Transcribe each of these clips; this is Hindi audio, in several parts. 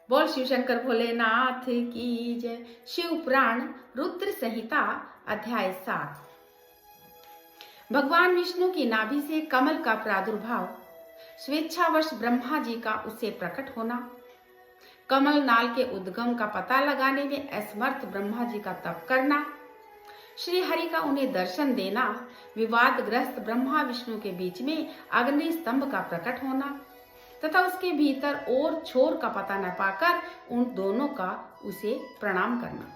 बोल शिव शंकर भोलेनाथ की जय। शिव पुराण रुद्र संहिता अध्याय 7। भगवान विष्णु की नाभि से कमल का प्रादुर्भाव, स्वेच्छावश ब्रह्मा जी का उससे प्रकट होना, कमल नाल के उद्गम का पता लगाने में असमर्थ ब्रह्मा जी का तप करना, श्री हरि का उन्हें दर्शन देना, विवादग्रस्त ब्रह्मा विष्णु के बीच में अग्नि स्तंभ का प्रकट होना तथा उसके भीतर और छोर का पता न पाकर उन दोनों का उसे प्रणाम करना।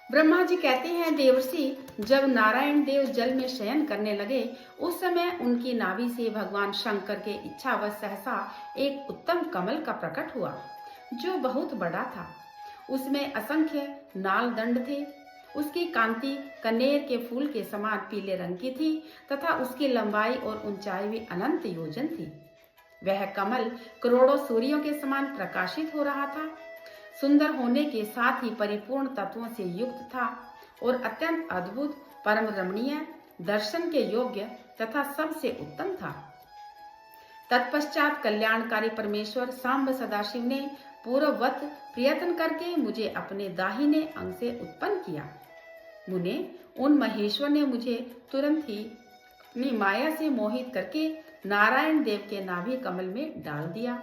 ब्रह्मा जी कहते हैं, देवर्षि, जब नारायण देव जल में शयन करने लगे उस समय उनकी नाभि से भगवान शंकर के इच्छावश सहसा एक उत्तम कमल का प्रकट हुआ, जो बहुत बड़ा था। उसमें असंख्य नाल दंड थे। उसकी कांति कनेर के फूल के समान पीले रंग की थी तथा उसकी लंबाई और ऊंचाई भी अनंत योजन थी। वह कमल करोड़ों सूर्यों के समान प्रकाशित हो रहा था, सुंदर होने के साथ ही परिपूर्ण तत्वों से युक्त था और अत्यंत अद्भुत, परम रमणीय, दर्शन के योग्य तथा सबसे उत्तम था। तत्पश्चात कल्याणकारी परमेश्वर सांब सदाशिव ने पूर्ववत प्रयत्न करके मुझे अपने दाहिने अंग से उत्पन्न किया। मुने, उन महेश्वर ने मुझे तुरंत ही अपनी माया से मोहित करके नारायण देव के नाभि कमल में डाल दिया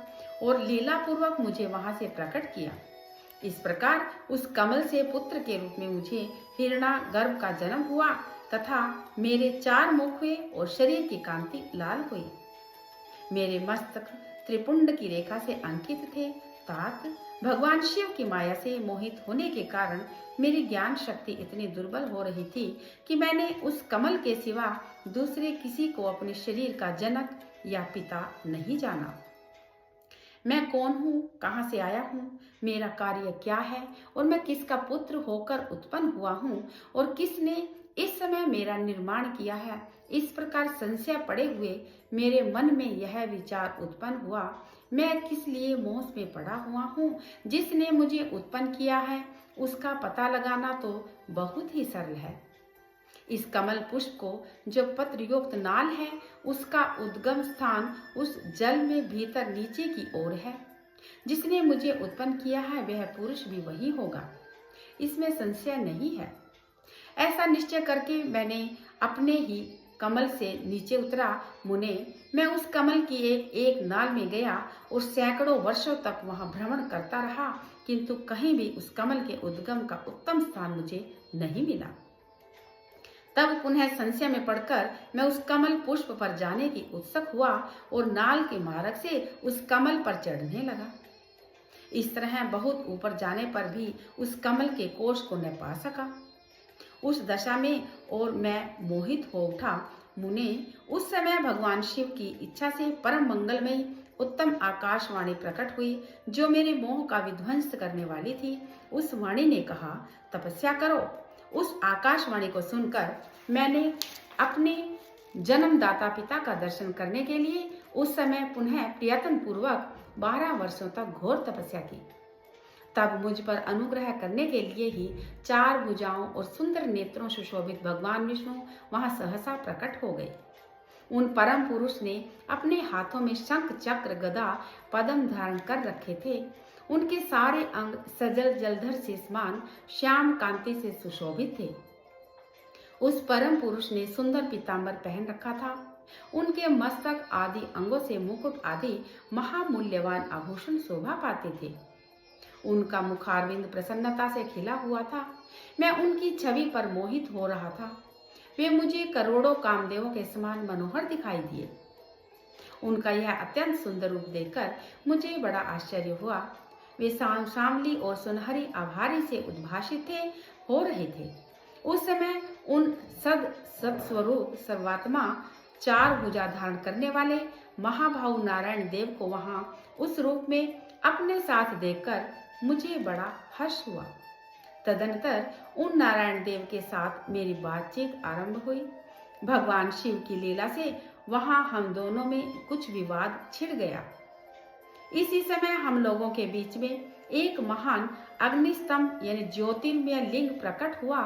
और लीला पूर्वक मुझे वहां से प्रकट किया। इस प्रकार उस कमल से पुत्र के रूप में मुझे हिरणा गर्भ का जन्म हुआ तथा मेरे 4 मुख हुए और शरीर की कांति लाल हुई। मेरे मस्तक त्रिपुंड की रेखा से अंकित थे। तात भगवान शिव की माया से मोहित होने के कारण मेरी ज्ञान शक्ति इतनी दुर्बल हो रही थी कि मैंने उस कमल के सिवा दूसरे किसी को अपने शरीर का जनक या पिता नहीं जाना। मैं कौन हूँ, कहाँ से आया हूँ, मेरा कार्य क्या है और मैं किसका पुत्र होकर उत्पन्न हुआ हूँ और किसने इस समय मेरा निर्माण किया है। इस प्रकार संशय पड़े हुए मेरे मन में यह विचार उत्पन्न हुआ, मैं किस लिए मोह में पड़ा हुआ हूँ। जिसने मुझे उत्पन्न किया है उसका पता लगाना तो बहुत ही सरल है। इस कमल पुष्प को जो पत्र युक्त नाल है उसका उद्गम स्थान उस जल में भीतर नीचे की ओर है। जिसने मुझे उत्पन्न किया है वह पुरुष भी वही होगा, इसमें संशय नहीं है। ऐसा निश्चय करके मैंने अपने ही कमल से नीचे उतरा। मुने, मैं उस कमल की एक नाल में गया और सैकड़ों वर्षों तक वहां भ्रमण करता रहा, किंतु कहीं भी उस कमल के उद्गम का उत्तम स्थान मुझे नहीं मिला। तब पुनः संशय में पड़कर मैं उस कमल पुष्प पर जाने की उत्सुक हुआ और नाल के मार्ग से उस कमल पर चढ़ने लगा। इस तरह बहुत ऊपर जाने पर भी उस कमल के कोश को न पा सका। उस दशा में और मैं मोहित हो उठा। मुने, उस समय भगवान शिव की इच्छा से परम मंगलमयी उत्तम आकाशवाणी प्रकट हुई, जो मेरे मोह का विध्वंस करने वाली थी। उस वाणी ने कहा, तपस्या करो। उस आकाशवाणी को सुनकर मैंने अपने जन्मदाता पिता का दर्शन करने के लिए उस समय पुनः प्रयत्न पूर्वक 12 वर्षों तक घोर तपस्या की। तब मुझ पर अनुग्रह करने के लिए ही 4 भुजाओं और सुंदर नेत्रों सुशोभित भगवान विष्णु वहां सहसा प्रकट हो गए। उन परम पुरुष ने अपने हाथों में शंख चक्र गदा पद्म धारण कर रखे थे। उनके सारे अंग सजल जलधर से समान श्याम कांति से सुशोभित थे। उस परम पुरुष ने सुंदर पीतांबर पहन रखा था। उनके मस्तक आदि अंगों से मुकुट आदि महामूल्यवान आभूषण शोभा पाते थे। उनका मुखारविंद प्रसन्नता से खिला हुआ था। मैं उनकी छवि पर मोहित हो रहा था। वे मुझे करोड़ों कामदेवों के समान मनोहर दिखाई दिए। उनका यह अत्यंत सुंदर रूप देखकर मुझे बड़ा आश्चर्य हुआ। वे सांवली और सुनहरी आभारी से उद्भाषित हो रहे थे। उस समय उन सत्स्वरूप सर्वात्मा 4 भुजा धारण करने वाले महाभाव नारायण देव को वहां उस रूप में अपने साथ देखकर मुझे बड़ा हर्ष हुआ। तदनंतर उन नारायण देव के साथ मेरी बातचीत आरंभ हुई। भगवान शिव की लीला से वहां हम दोनों में कुछ विवाद छिड़ गया। इसी समय हम लोगों के बीच में एक महान अग्निस्तंभ यानी ज्योतिर्मय लिंग प्रकट हुआ।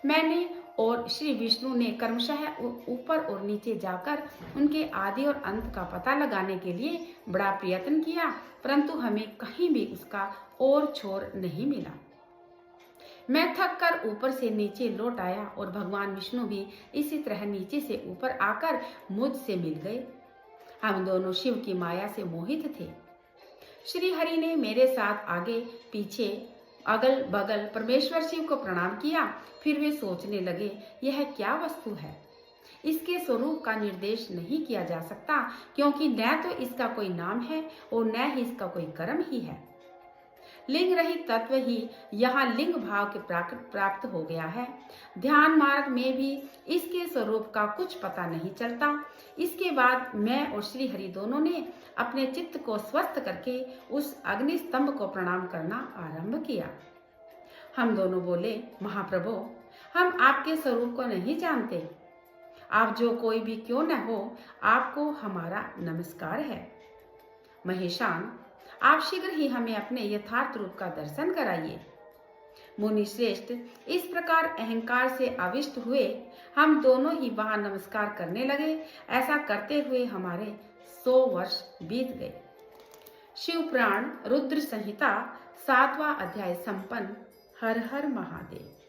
मैंने और श्री विष्णु ने क्रमशः ऊपर और नीचे जाकर उनके आदि और अंत का पता लगाने के लिए बड़ा प्रयत्न किया, परंतु हमें कहीं भी उसका और छोर नहीं मिला। मैं थक कर ऊपर से नीचे लौट आया और भगवान विष्णु भी इसी तरह नीचे से ऊपर आकर मुझसे मिल गए। हम दोनों शिव की माया से मोहित थे। श्री हरि ने मेरे साथ आगे पीछे अगल बगल परमेश्वर शिव को प्रणाम किया। फिर वे सोचने लगे, यह क्या वस्तु है? इसके स्वरूप का निर्देश नहीं किया जा सकता, क्योंकि न तो इसका कोई नाम है और न ही इसका कोई कर्म ही है। लिंग रहित तत्व ही यहाँ लिंग भाव के प्राप्त हो गया है। ध्यान मार्ग में भी इसके स्वरूप का कुछ पता नहीं चलता। इसके बाद मैं और श्री हरि दोनों ने अपने चित्त को स्वस्थ करके उस अग्नि स्तंभ को प्रणाम करना आरंभ किया। हम दोनों बोले, महाप्रभु, हम आपके स्वरूप को नहीं जानते। आप जो कोई भी क्यों न हो, आपको हमारा नमस्कार है। महेशान, आप शीघ्र ही हमें अपने यथार्थ रूप का दर्शन कराइए। मुनि श्रेष्ठ इस प्रकार अहंकार से आविष्ट हुए। हम दोनों ही वहां नमस्कार करने लगे। ऐसा करते हुए हमारे 100 वर्ष बीत गए। शिव पुराण रुद्र संहिता 7वां अध्याय संपन्न। हर हर महादेव।